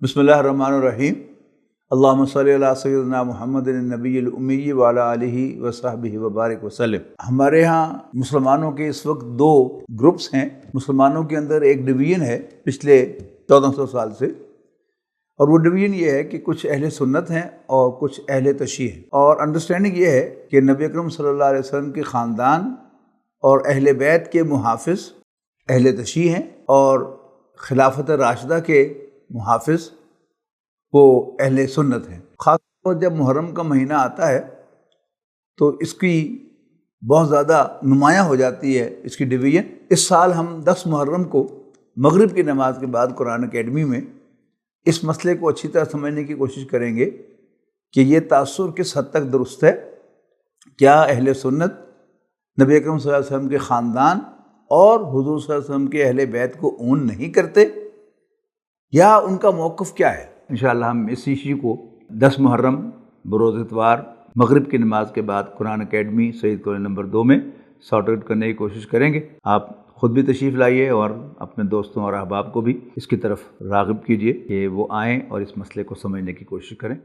बिस्मिल्लाहिर्रहमानिर्रहीम। अल्लाहुम्मा सल्लि अला सय्यिदिना मुहम्मदिन नबीयिल उम्मी व अला आलिहि व सहबिहि व बारिक वसल्लम। हमारे यहाँ मुसलमानों के इस वक्त दो ग्रुप्स हैं। मुसलमानों के अंदर एक डिवीज़न है पिछले 1400 साल से, और वो डिवीज़न ये है कि कुछ अहले सुन्नत हैं और कुछ अहले तशीह हैं। और अंडरस्टैंडिंग ये है कि नबी अकरम सल्लल्लाहु अलैहि वसल्लम के ख़ानदान और अहले बैत के मुहाफ़िज़ अहले तशीह हैं, और खिलाफत राशिदा के मुहाफ़िज़ वो अहले सुन्नत हैं। ख़ास तौर पर जब मुहर्रम का महीना आता है तो इसकी बहुत ज़्यादा नुमायाँ हो जाती है इसकी डिवीज़न। इस साल हम 10 मुहर्रम को मगरिब की नमाज के बाद कुरान अकेडमी में इस मसले को अच्छी तरह समझने की कोशिश करेंगे कि ये तासुर किस हद तक दुरुस्त है। क्या अहले सुन्नत नबी अकरम सल्लल्लाहु अलैहि वसल्लम के ख़ानदान और हुज़ूर सल्लल्लाहु अलैहि वसल्लम के अहले बैत को ओन नहीं करते, या उनका मौक़िफ़ क्या है। इंशाअल्लाह हम इस इशू को 10 मुहर्रम बरोज़ इतवार मगरिब की नमाज के बाद Quran academy Saeed colony number 2 में सॉर्ट आउट करने की कोशिश करेंगे। आप ख़ुद भी तशरीफ़ लाइए और अपने दोस्तों और अहबाब को भी इसकी तरफ राग़िब कीजिए कि वो आएँ और इस मसले को समझने की कोशिश करें।